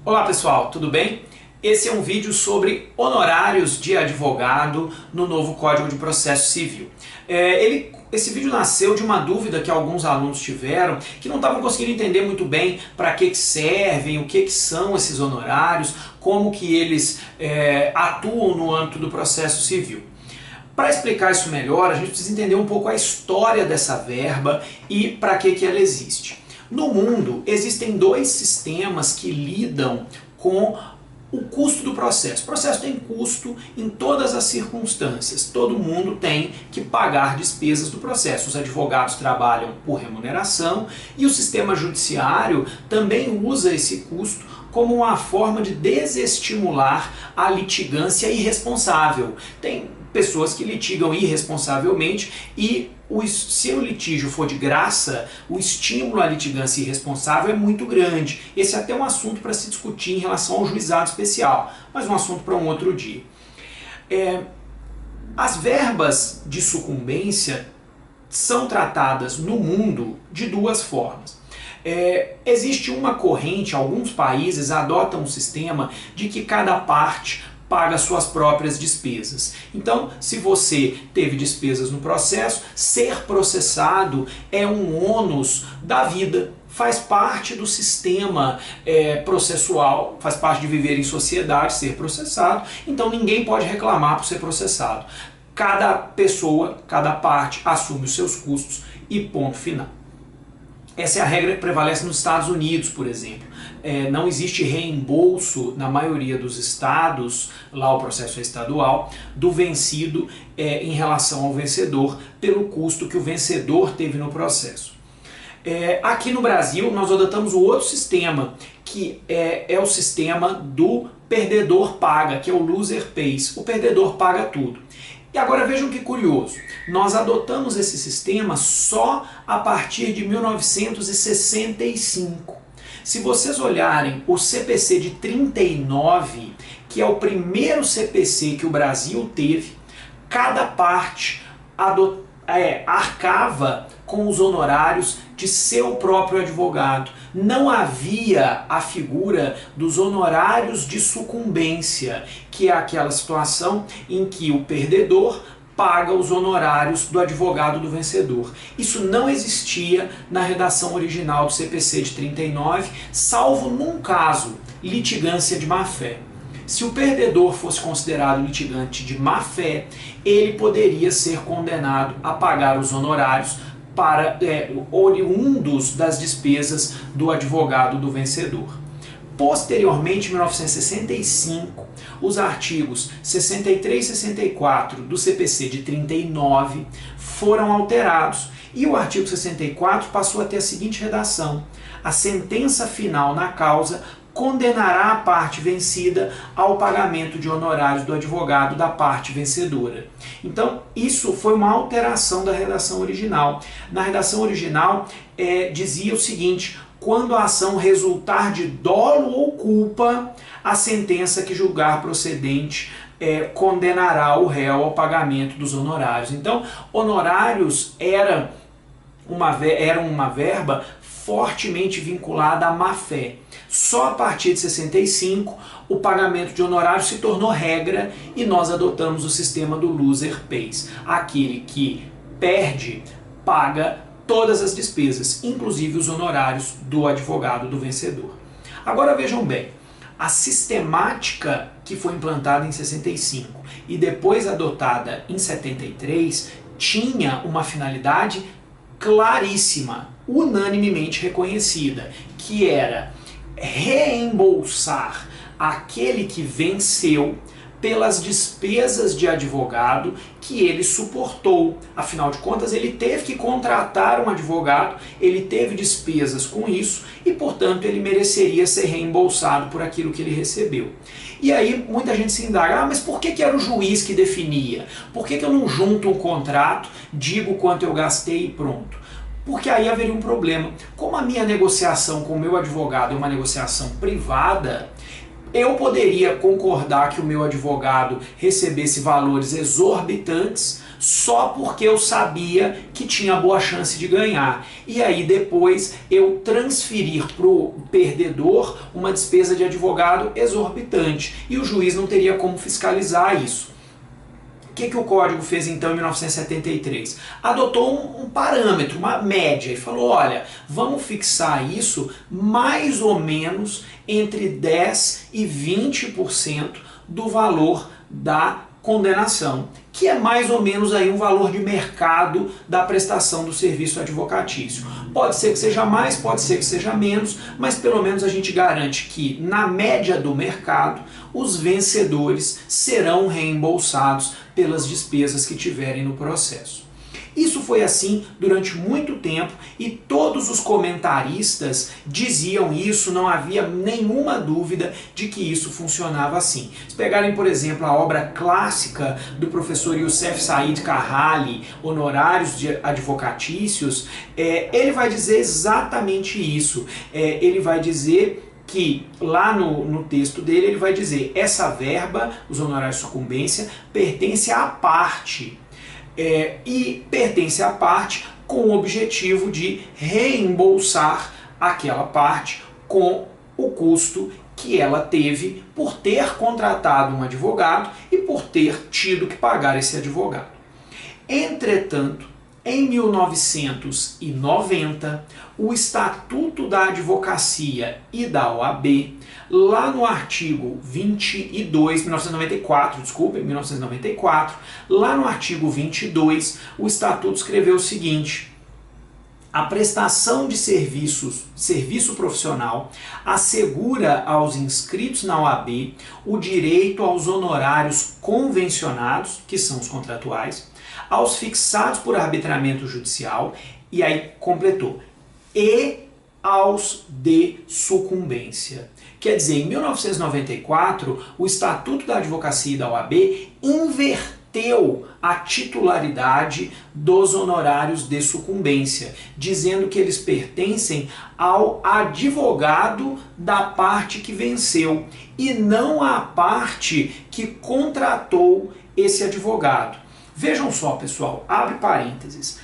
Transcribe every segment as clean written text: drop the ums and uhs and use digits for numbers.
Olá pessoal, tudo bem? Esse é um vídeo sobre honorários de advogado no novo Código de Processo Civil. Esse vídeo nasceu de uma dúvida que alguns alunos tiveram, que não estavam conseguindo entender muito bem para que servem, o que são esses honorários, como que eles atuam no âmbito do processo civil. Para explicar isso melhor, a gente precisa entender um pouco a história dessa verba e para que ela existe. No mundo, existem dois sistemas que lidam com o custo do processo. O processo tem custo em todas as circunstâncias. Todo mundo tem que pagar despesas do processo. Os advogados trabalham por remuneração e o sistema judiciário também usa esse custo como uma forma de desestimular a litigância irresponsável. Tem pessoas que litigam irresponsavelmente e se o litígio for de graça, o estímulo à litigância irresponsável é muito grande. Esse é até um assunto para se discutir em relação ao juizado especial, mas um assunto para um outro dia. As verbas de sucumbência são tratadas no mundo de duas formas. Existe uma corrente, alguns países adotam um sistema de que cada parte paga suas próprias despesas. Então, se você teve despesas no processo, ser processado é um ônus da vida, faz parte do sistema processual, faz parte de viver em sociedade, ser processado, então ninguém pode reclamar por ser processado. Cada pessoa, cada parte assume os seus custos e ponto final. Essa é a regra que prevalece nos Estados Unidos, por exemplo. Não existe reembolso na maioria dos estados, lá o processo é estadual, do vencido em relação ao vencedor, pelo custo que o vencedor teve no processo. Aqui no Brasil nós adotamos o outro sistema, que é o sistema do perdedor paga, que é o loser pays. O perdedor paga tudo. E agora vejam que curioso, nós adotamos esse sistema só a partir de 1965. Se vocês olharem o CPC de 39, que é o primeiro CPC que o Brasil teve, cada parte arcava com os honorários de seu próprio advogado. Não havia a figura dos honorários de sucumbência, que é aquela situação em que o perdedor paga os honorários do advogado do vencedor. Isso não existia na redação original do CPC de 39, salvo num caso, litigância de má-fé. Se o perdedor fosse considerado litigante de má-fé, ele poderia ser condenado a pagar os honorários oriundos das despesas do advogado do vencedor. Posteriormente, em 1965, os artigos 63 e 64 do CPC de 39 foram alterados e o artigo 64 passou a ter a seguinte redação: a sentença final na causa condenará a parte vencida ao pagamento de honorários do advogado da parte vencedora. Então, isso foi uma alteração da redação original. Na redação original, dizia o seguinte: quando a ação resultar de dolo ou culpa, a sentença que julgar procedente condenará o réu ao pagamento dos honorários. Então, honorários era uma verba fortemente vinculada à má-fé. Só a partir de 65 o pagamento de honorários se tornou regra e nós adotamos o sistema do loser pays. Aquele que perde paga todas as despesas, inclusive os honorários do advogado do vencedor. Agora vejam bem, a sistemática que foi implantada em 65 e depois adotada em 73 tinha uma finalidade claríssima, unanimemente reconhecida, que era reembolsar aquele que venceu pelas despesas de advogado que ele suportou. Afinal de contas, ele teve que contratar um advogado, ele teve despesas com isso e, portanto, ele mereceria ser reembolsado por aquilo que ele recebeu. E aí muita gente se indaga, mas por que era o juiz que definia? Por que eu não junto um contrato, digo quanto eu gastei e pronto? Porque aí haveria um problema. Como a minha negociação com o meu advogado é uma negociação privada, eu poderia concordar que o meu advogado recebesse valores exorbitantes só porque eu sabia que tinha boa chance de ganhar. E aí depois eu transferir para o perdedor uma despesa de advogado exorbitante. E o juiz não teria como fiscalizar isso. O que o Código fez então em 1973? Adotou um parâmetro, uma média, e falou, olha, vamos fixar isso mais ou menos entre 10% e 20% do valor da condenação, que é mais ou menos aí um valor de mercado da prestação do serviço advocatício. Pode ser que seja mais, pode ser que seja menos, mas pelo menos a gente garante que na média do mercado os vencedores serão reembolsados pelas despesas que tiverem no processo. Isso foi assim durante muito tempo e todos os comentaristas diziam isso, não havia nenhuma dúvida de que isso funcionava assim. Se pegarem, por exemplo, a obra clássica do professor Youssef Said Carrali, Honorários Advocatícios, ele vai dizer exatamente isso. Ele vai dizer que lá no texto dele ele vai dizer essa verba, os honorários de sucumbência, pertence à parte. E pertence à parte com o objetivo de reembolsar aquela parte com o custo que ela teve por ter contratado um advogado e por ter tido que pagar esse advogado. Entretanto, em 1990, o Estatuto da Advocacia e da OAB, lá no artigo 1994, lá no artigo 22, o Estatuto escreveu o seguinte: a prestação de serviço profissional assegura aos inscritos na OAB o direito aos honorários convencionados, que são os contratuais, aos fixados por arbitramento judicial, e aí completou, e aos de sucumbência. Quer dizer, em 1994, o Estatuto da Advocacia e da OAB inverteu a titularidade dos honorários de sucumbência, dizendo que eles pertencem ao advogado da parte que venceu e não à parte que contratou esse advogado. Vejam só, pessoal, abre parênteses,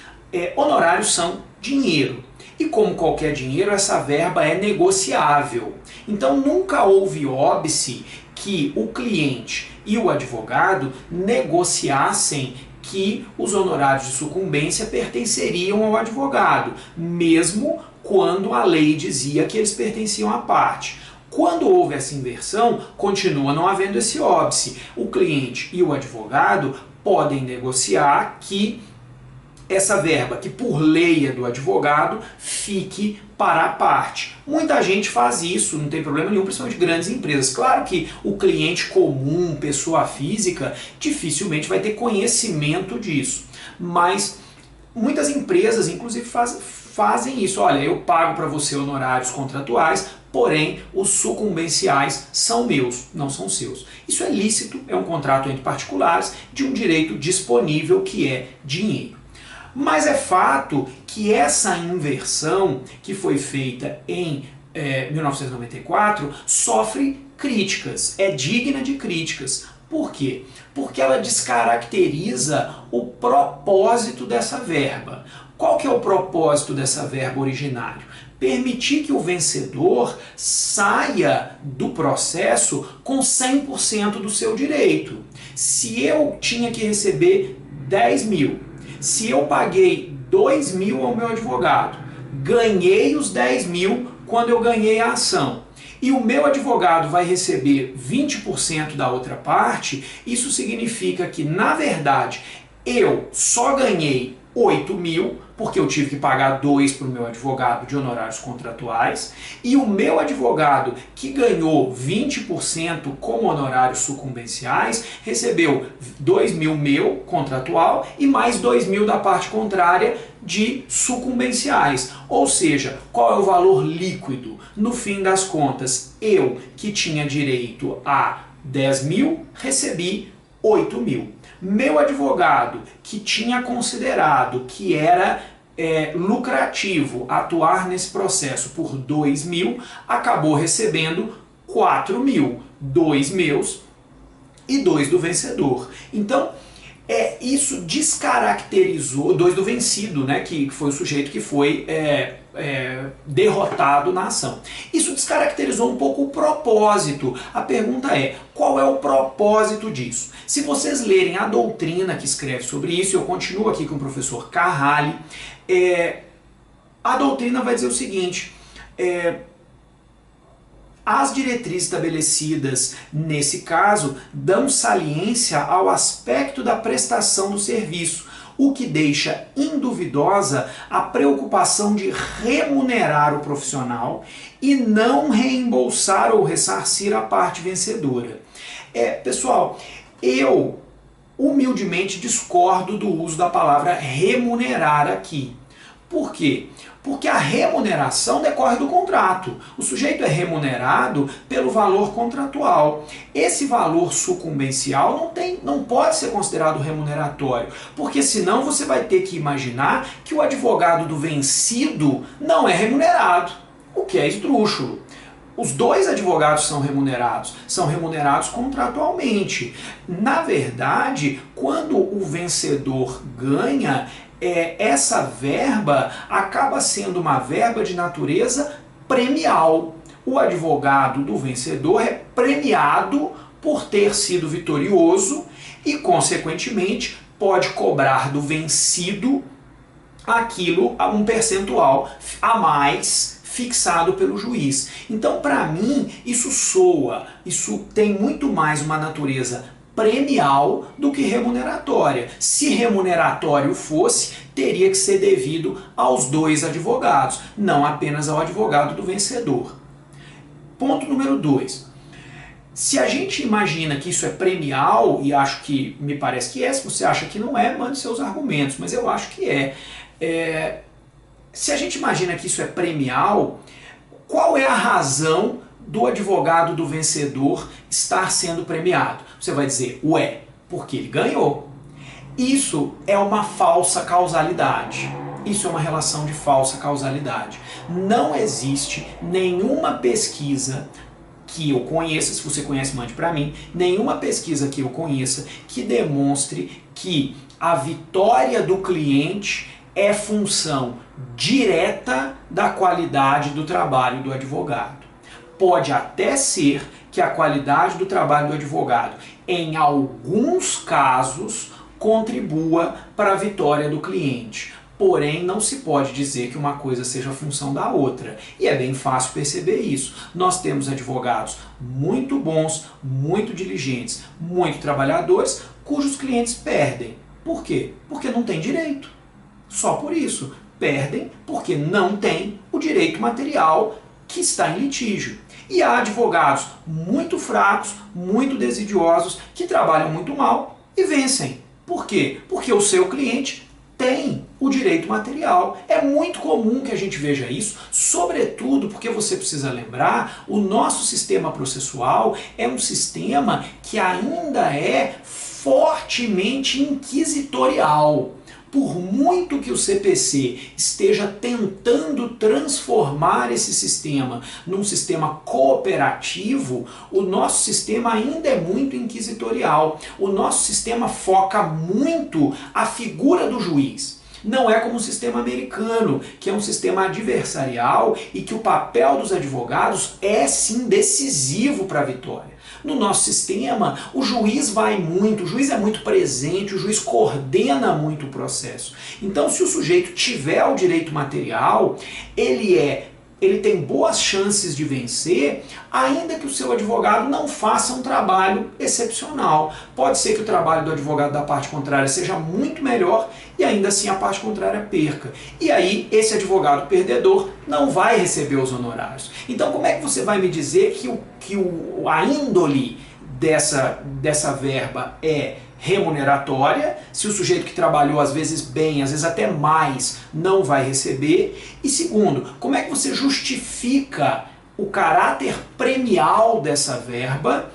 honorários são dinheiro. E como qualquer dinheiro, essa verba é negociável. Então nunca houve óbice que o cliente e o advogado negociassem que os honorários de sucumbência pertenceriam ao advogado, mesmo quando a lei dizia que eles pertenciam à parte. Quando houve essa inversão, continua não havendo esse óbice. O cliente e o advogado podem negociar que essa verba, que por lei é do advogado, fique para a parte. Muita gente faz isso, não tem problema nenhum, principalmente grandes empresas. Claro que o cliente comum, pessoa física, dificilmente vai ter conhecimento disso. Mas muitas empresas, inclusive, fazem isso. Olha, eu pago para você honorários contratuais, porém os sucumbenciais são meus, não são seus. Isso é lícito, é um contrato entre particulares de um direito disponível que é dinheiro. Mas é fato que essa inversão que foi feita em 1994 sofre críticas, é digna de críticas. Por quê? Porque ela descaracteriza o propósito dessa verba. Qual que é o propósito dessa verba originário? Permitir que o vencedor saia do processo com 100% do seu direito. Se eu tinha que receber 10 mil, se eu paguei 2 mil ao meu advogado, ganhei os 10 mil quando eu ganhei a ação, e o meu advogado vai receber 20% da outra parte, isso significa que, na verdade, eu só ganhei 8 mil, porque eu tive que pagar 2 para o meu advogado de honorários contratuais, e o meu advogado, que ganhou 20% como honorários sucumbenciais, recebeu 2 mil meu contratual e mais 2 mil da parte contrária de sucumbenciais. Ou seja, qual é o valor líquido? No fim das contas, eu que tinha direito a 10 mil, recebi 8 mil. Meu advogado, que tinha considerado que era lucrativo atuar nesse processo por 2 mil, acabou recebendo 4 mil, 2 meus e 2 do vencedor. Então, Isso descaracterizou, dois do vencido, né, que foi o sujeito que foi derrotado na ação. Isso descaracterizou um pouco o propósito. A pergunta é, qual é o propósito disso? Se vocês lerem a doutrina que escreve sobre isso, eu continuo aqui com o professor Carrali, a doutrina vai dizer o seguinte, as diretrizes estabelecidas nesse caso dão saliência ao aspecto da prestação do serviço, o que deixa induvidosa a preocupação de remunerar o profissional e não reembolsar ou ressarcir a parte vencedora. Pessoal, eu humildemente discordo do uso da palavra remunerar aqui. Por quê? Porque a remuneração decorre do contrato. O sujeito é remunerado pelo valor contratual. Esse valor sucumbencial não pode ser considerado remuneratório, porque senão você vai ter que imaginar que o advogado do vencido não é remunerado, o que é esdrúxulo. Os dois advogados são remunerados contratualmente. Na verdade, quando o vencedor ganha, essa verba acaba sendo uma verba de natureza premial. O advogado do vencedor é premiado por ter sido vitorioso e, consequentemente, pode cobrar do vencido aquilo, um percentual a mais fixado pelo juiz. Então, para mim, isso tem muito mais uma natureza premial do que remuneratória. Se remuneratório fosse, teria que ser devido aos dois advogados, não apenas ao advogado do vencedor. Ponto número 2. Se a gente imagina que isso é premial, e me parece que se você acha que não é, mande seus argumentos, mas eu acho que se a gente imagina que isso é premial, qual é a razão do advogado do vencedor estar sendo premiado? Você vai dizer, porque ele ganhou. Isso é uma falsa causalidade. Isso é uma relação de falsa causalidade. Não existe nenhuma pesquisa que eu conheça, se você conhece, mande para mim, nenhuma pesquisa que eu conheça que demonstre que a vitória do cliente é função direta da qualidade do trabalho do advogado. Pode até ser que a qualidade do trabalho do advogado, em alguns casos, contribua para a vitória do cliente. Porém, não se pode dizer que uma coisa seja função da outra. E é bem fácil perceber isso. Nós temos advogados muito bons, muito diligentes, muito trabalhadores, cujos clientes perdem. Por quê? Porque não tem direito. Só por isso. Perdem porque não tem o direito material que está em litígio. E há advogados muito fracos, muito desidiosos, que trabalham muito mal e vencem. Por quê? Porque o seu cliente tem o direito material. É muito comum que a gente veja isso, sobretudo porque você precisa lembrar, o nosso sistema processual é um sistema que ainda é fortemente inquisitorial. Por muito que o CPC esteja tentando transformar esse sistema num sistema cooperativo, o nosso sistema ainda é muito inquisitorial. O nosso sistema foca muito a figura do juiz. Não é como o sistema americano, que é um sistema adversarial e que o papel dos advogados é sim decisivo para a vitória. No nosso sistema, o juiz o juiz é muito presente, o juiz coordena muito o processo. Então, se o sujeito tiver o direito material, ele tem boas chances de vencer, ainda que o seu advogado não faça um trabalho excepcional. Pode ser que o trabalho do advogado da parte contrária seja muito melhor e ainda assim a parte contrária perca. E aí esse advogado perdedor não vai receber os honorários. Então como é que você vai me dizer que a índole dessa verba é remuneratória, se o sujeito que trabalhou às vezes bem, às vezes até mais, não vai receber? E segundo, como é que você justifica o caráter premial dessa verba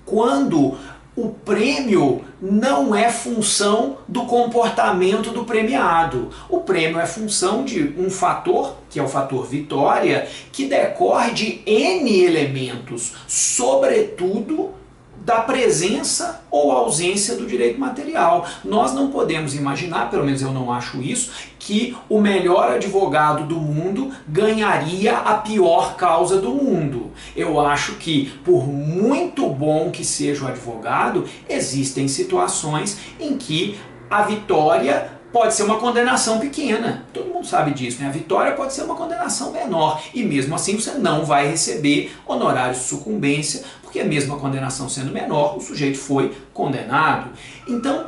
quando o prêmio não é função do comportamento do premiado? O prêmio é função de um fator, que é o fator vitória, que decorre de N elementos, sobretudo da presença ou ausência do direito material. Nós não podemos imaginar, pelo menos eu não acho isso, que o melhor advogado do mundo ganharia a pior causa do mundo. Eu acho que, por muito bom que seja o advogado, existem situações em que a vitória pode ser uma condenação pequena. Todo mundo sabe disso, né? A vitória pode ser uma condenação menor. E mesmo assim você não vai receber honorários de sucumbência, porque mesmo a condenação sendo menor, o sujeito foi condenado. Então,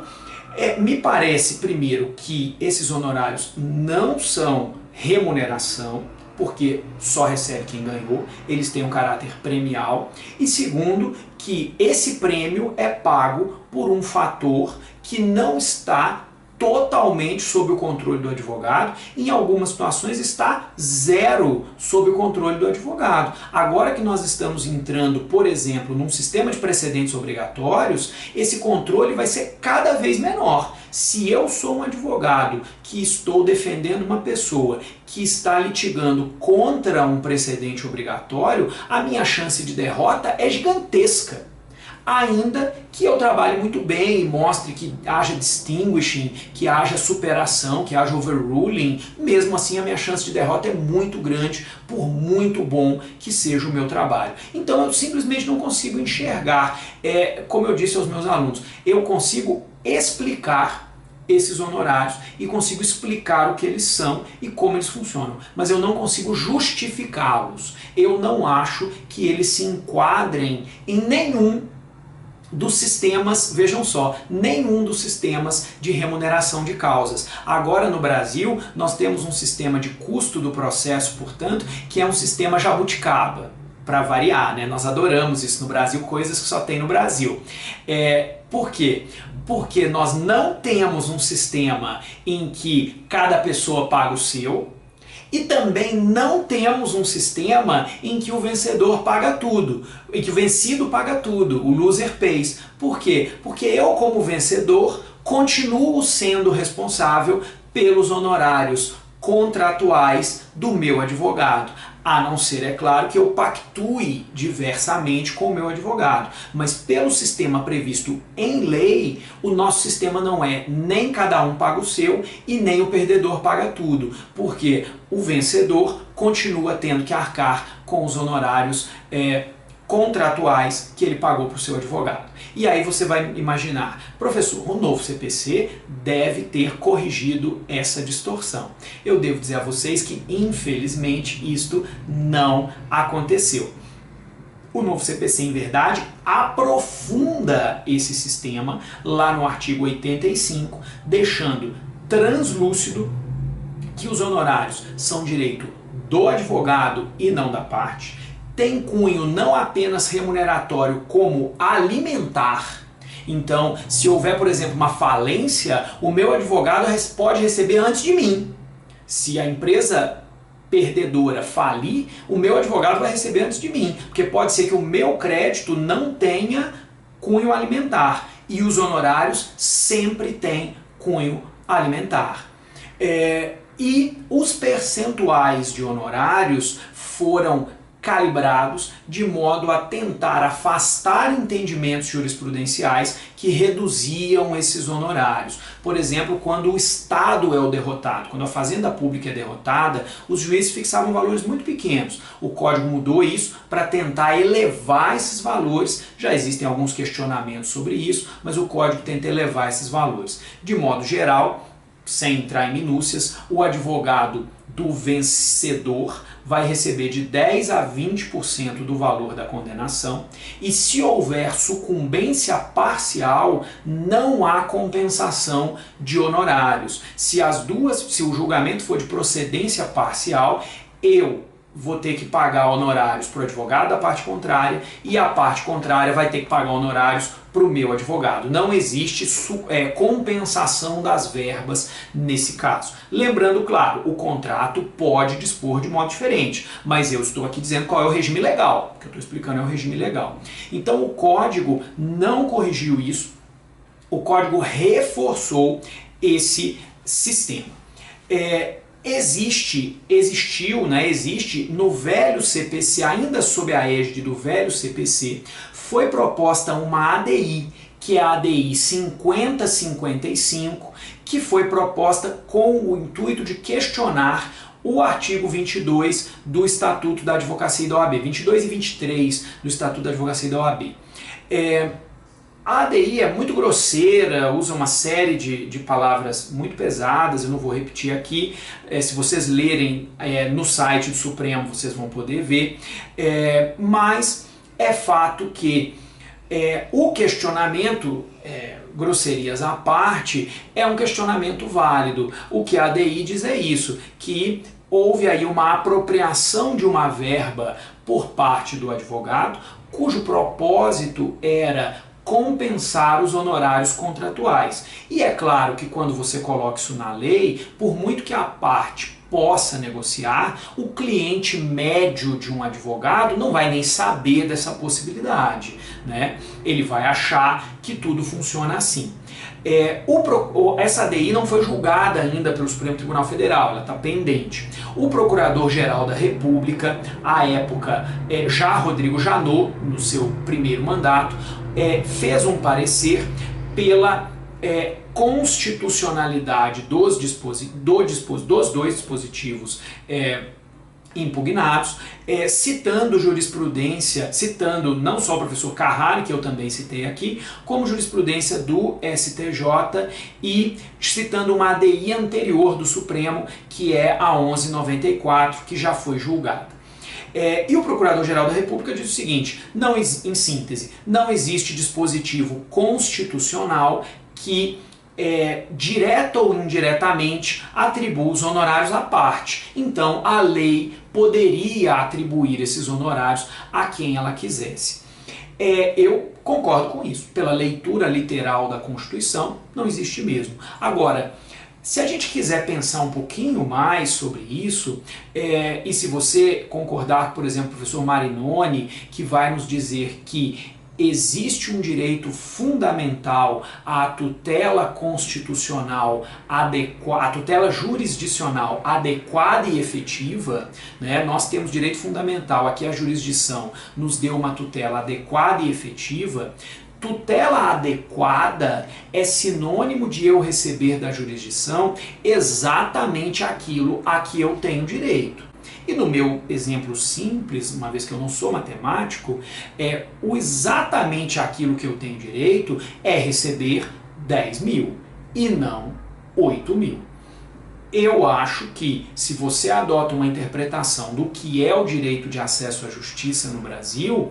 me parece, primeiro, que esses honorários não são remuneração, porque só recebe quem ganhou, eles têm um caráter premial. E segundo, que esse prêmio é pago por um fator que não está totalmente sob o controle do advogado, em algumas situações está zero sob o controle do advogado. Agora que nós estamos entrando, por exemplo, num sistema de precedentes obrigatórios, esse controle vai ser cada vez menor. Se eu sou um advogado que estou defendendo uma pessoa que está litigando contra um precedente obrigatório, a minha chance de derrota é gigantesca. Ainda que eu trabalhe muito bem e mostre que haja distinguishing, que haja superação, que haja overruling, mesmo assim a minha chance de derrota é muito grande, por muito bom que seja o meu trabalho. Então eu simplesmente não consigo enxergar, como eu disse aos meus alunos, eu consigo explicar esses honorários e consigo explicar o que eles são e como eles funcionam, mas eu não consigo justificá-los. Eu não acho que eles se enquadrem em nenhum dos sistemas, vejam só, nenhum dos sistemas de remuneração de causas. Agora no Brasil nós temos um sistema de custo do processo, portanto, que é um sistema jabuticaba, para variar, né? Nós adoramos isso no Brasil, coisas que só tem no Brasil. Por quê? Porque nós não temos um sistema em que cada pessoa paga o seu, e também não temos um sistema em que o vencedor paga tudo, em que o vencido paga tudo, o loser pays. Por quê? Porque eu, como vencedor, continuo sendo responsável pelos honorários contratuais do meu advogado. A não ser, é claro, que eu pactue diversamente com o meu advogado. Mas pelo sistema previsto em lei, o nosso sistema não é nem cada um paga o seu e nem o perdedor paga tudo. Porque o vencedor continua tendo que arcar com os honorários contratuais que ele pagou para o seu advogado. E aí você vai imaginar, professor, o novo CPC deve ter corrigido essa distorção. Eu devo dizer a vocês que, infelizmente, isto não aconteceu. O novo CPC, em verdade, aprofunda esse sistema lá no artigo 85, deixando translúcido que os honorários são direito do advogado e não da parte, tem cunho não apenas remuneratório como alimentar. Então, se houver, por exemplo, uma falência, o meu advogado pode receber antes de mim. Se a empresa perdedora falir, o meu advogado vai receber antes de mim, porque pode ser que o meu crédito não tenha cunho alimentar e os honorários sempre têm cunho alimentar. E os percentuais de honorários foram calibrados de modo a tentar afastar entendimentos jurisprudenciais que reduziam esses honorários. Por exemplo, quando o Estado é o derrotado, quando a fazenda pública é derrotada, os juízes fixavam valores muito pequenos. O Código mudou isso para tentar elevar esses valores. Já existem alguns questionamentos sobre isso, mas o Código tenta elevar esses valores. De modo geral, sem entrar em minúcias, o advogado do vencedor vai receber de 10 a 20% do valor da condenação e se houver sucumbência parcial, não há compensação de honorários. Se o julgamento for de procedência parcial, eu vou ter que pagar honorários para o advogado da parte contrária e a parte contrária vai ter que pagar honorários para o meu advogado. Não existe compensação das verbas nesse caso. Lembrando, claro, o contrato pode dispor de modo diferente, mas eu estou aqui dizendo qual é o regime legal. O que eu estou explicando é o regime legal. Então o Código não corrigiu isso, o Código reforçou esse sistema. existiu, né, existe no velho CPC, ainda sob a égide do velho CPC, foi proposta uma ADI, que é a ADI 5055, que foi proposta com o intuito de questionar o artigo 22 do Estatuto da Advocacia e da OAB, 22 e 23 do Estatuto da Advocacia e da OAB. A ADI é muito grosseira, usa uma série de palavras muito pesadas, eu não vou repetir aqui. Se vocês lerem no site do Supremo, vocês vão poder ver. Mas é fato que o questionamento, grosserias à parte, é um questionamento válido. O que a ADI diz é isso, que houve aí uma apropriação de uma verba por parte do advogado, cujo propósito era compensar os honorários contratuais. E é claro que quando você coloca isso na lei, por muito que a parte possa negociar, o cliente médio de um advogado não vai nem saber dessa possibilidade, né? Ele vai achar que tudo funciona assim. Essa ADI não foi julgada ainda pelo Supremo Tribunal Federal, ela está pendente. O Procurador-Geral da República, à época, já Rodrigo Janot, no seu primeiro mandato, fez um parecer pela constitucionalidade dos dois dispositivos impugnados, citando jurisprudência, citando não só o professor Carrari, que eu também citei aqui, como jurisprudência do STJ e citando uma ADI anterior do Supremo, que é a 1194, que já foi julgada. E o Procurador-Geral da República diz o seguinte, em síntese, não existe dispositivo constitucional que direta ou indiretamente atribua os honorários à parte. Então a lei poderia atribuir esses honorários a quem ela quisesse. Eu concordo com isso. Pela leitura literal da Constituição, não existe mesmo. Agora, se a gente quiser pensar um pouquinho mais sobre isso, e se você concordar, por exemplo, com o professor Marinoni, que vai nos dizer que existe um direito fundamental à tutela constitucional adequada, à tutela jurisdicional adequada e efetiva, né? Nós temos direito fundamental a que a jurisdição nos dê uma tutela adequada e efetiva. Tutela adequada é sinônimo de eu receber da jurisdição exatamente aquilo a que eu tenho direito. E no meu exemplo simples, uma vez que eu não sou matemático, exatamente aquilo que eu tenho direito é receber 10 mil e não 8 mil. Eu acho que se você adota uma interpretação do que é o direito de acesso à justiça no Brasil,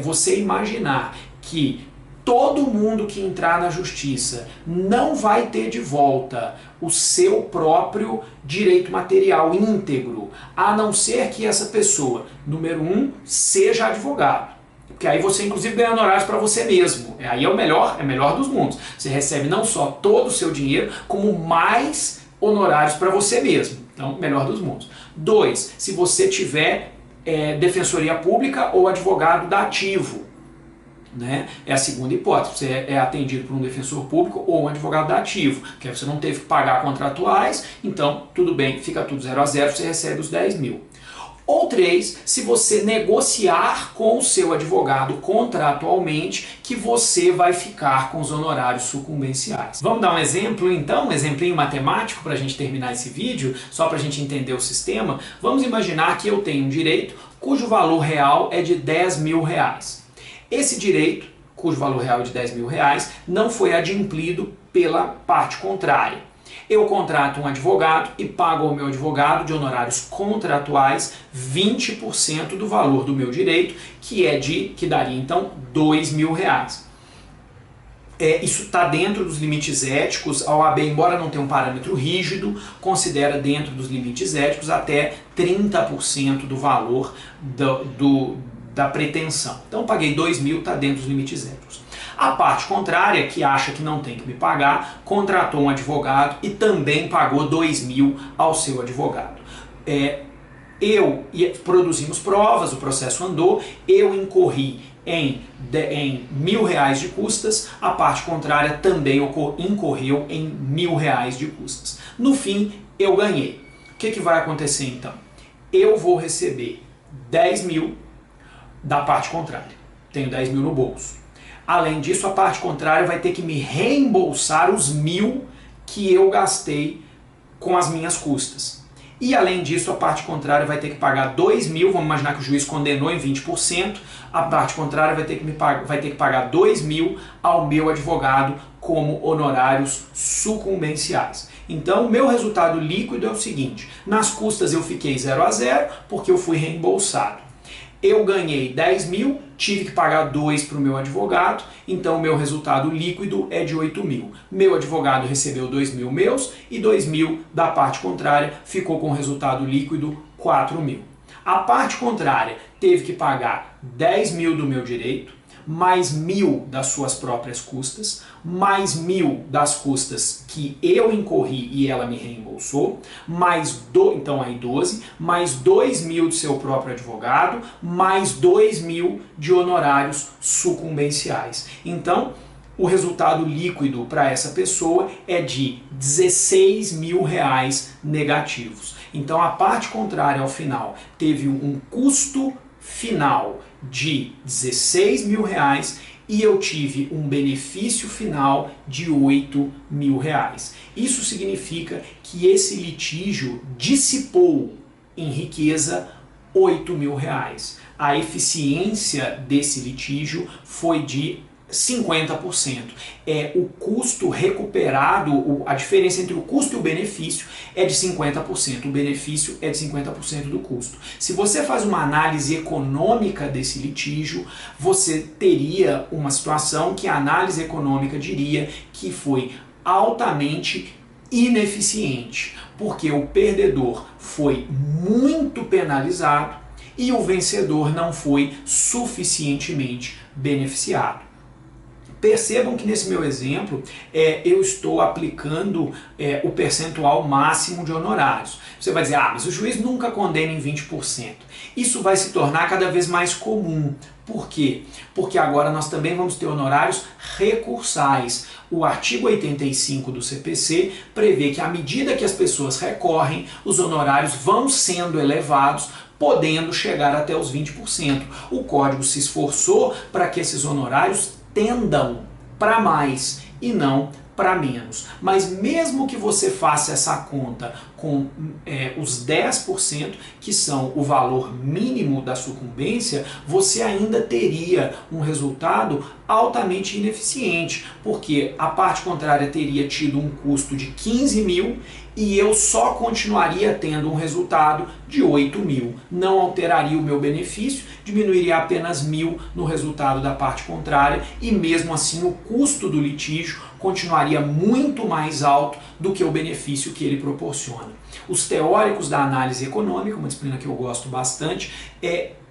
você imaginar que todo mundo que entrar na justiça não vai ter de volta o seu próprio direito material íntegro, a não ser que essa pessoa, número 1, seja advogado. Porque aí você inclusive ganha honorários para você mesmo. Aí é o melhor dos mundos. Você recebe não só todo o seu dinheiro, como mais honorários para você mesmo. Então, melhor dos mundos. 2, se você tiver defensoria pública ou advogado dativo. Né? É a segunda hipótese, você é atendido por um defensor público ou um advogado dativo, que você não teve que pagar contratuais, então tudo bem, fica tudo 0 a 0, você recebe os 10 mil. Ou 3, se você negociar com o seu advogado contratualmente, que você vai ficar com os honorários sucumbenciais. Vamos dar um exemplo então, um exemplinho matemático para a gente terminar esse vídeo, só para a gente entender o sistema. Vamos imaginar que eu tenho um direito cujo valor real é de 10 mil reais. Esse direito, cujo valor real é de 10 mil reais, não foi adimplido pela parte contrária. Eu contrato um advogado e pago ao meu advogado de honorários contratuais 20% do valor do meu direito, que daria então 2 mil reais. Isso está dentro dos limites éticos. A OAB, embora não tenha um parâmetro rígido, considera dentro dos limites éticos até 30% do valor da pretensão. Então paguei 2 mil, está dentro dos limites éticos. A parte contrária, que acha que não tem que me pagar, contratou um advogado e também pagou 2 mil ao seu advogado. Produzimos provas, o processo andou, eu incorri em R$1.000 de custas, a parte contrária também incorreu em R$1.000 de custas. No fim, eu ganhei. O que vai acontecer então? Eu vou receber 10 mil da parte contrária. Tenho 10 mil no bolso. Além disso, a parte contrária vai ter que me reembolsar os 1.000 que eu gastei com as minhas custas. E além disso, a parte contrária vai ter que pagar 2 mil, vamos imaginar que o juiz condenou em 20%, a parte contrária vai ter que pagar 2 mil ao meu advogado como honorários sucumbenciais. Então, o meu resultado líquido é o seguinte: nas custas eu fiquei 0 a 0 porque eu fui reembolsado. Eu ganhei 10 mil, tive que pagar 2 para o meu advogado, então o meu resultado líquido é de 8 mil. Meu advogado recebeu 2 mil meus e 2 mil da parte contrária, ficou com o resultado líquido 4 mil. A parte contrária teve que pagar 10 mil do meu direito, mais 1.000 das suas próprias custas, mais 1.000 das custas que eu incorri e ela me reembolsou, então aí 12, mais 2 mil do seu próprio advogado, mais 2 mil de honorários sucumbenciais. Então, o resultado líquido para essa pessoa é de 16 mil reais negativos. Então, a parte contrária ao final teve um custo final de 16 mil reais e eu tive um benefício final de 8 mil reais. Isso significa que esse litígio dissipou em riqueza 8 mil reais. A eficiência desse litígio foi de 50%. O custo recuperado, a diferença entre o custo e o benefício é de 50%. O benefício é de 50% do custo. Se você faz uma análise econômica desse litígio, você teria uma situação que a análise econômica diria que foi altamente ineficiente, porque o perdedor foi muito penalizado e o vencedor não foi suficientemente beneficiado. Percebam que nesse meu exemplo eu estou aplicando o percentual máximo de honorários. Você vai dizer, mas o juiz nunca condena em 20%. Isso vai se tornar cada vez mais comum. Por quê? Porque agora nós também vamos ter honorários recursais. O artigo 85 do CPC prevê que à medida que as pessoas recorrem, os honorários vão sendo elevados, podendo chegar até os 20%. O Código se esforçou para que esses honorários tendam para mais e não para menos. Mas mesmo que você faça essa conta com os 10%, que são o valor mínimo da sucumbência, você ainda teria um resultado altamente ineficiente, porque a parte contrária teria tido um custo de 15 mil e eu só continuaria tendo um resultado de 8 mil. Não alteraria o meu benefício, diminuiria apenas 1.000 no resultado da parte contrária e mesmo assim o custo do litígio continuaria muito mais alto do que o benefício que ele proporciona. Os teóricos da análise econômica, uma disciplina que eu gosto bastante,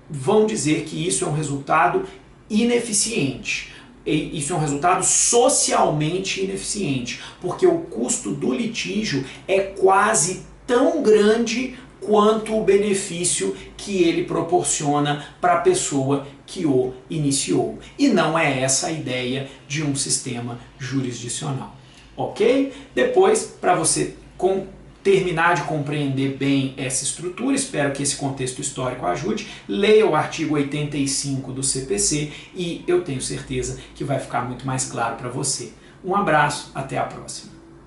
vão dizer que isso é um resultado ineficiente. Isso é um resultado socialmente ineficiente, porque o custo do litígio é quase tão grande quanto o benefício que ele proporciona para a pessoa que o iniciou. E não é essa a ideia de um sistema jurisdicional. Ok? Depois, para você terminar de compreender bem essa estrutura, espero que esse contexto histórico ajude, leia o artigo 85 do CPC e eu tenho certeza que vai ficar muito mais claro para você. Um abraço, até a próxima.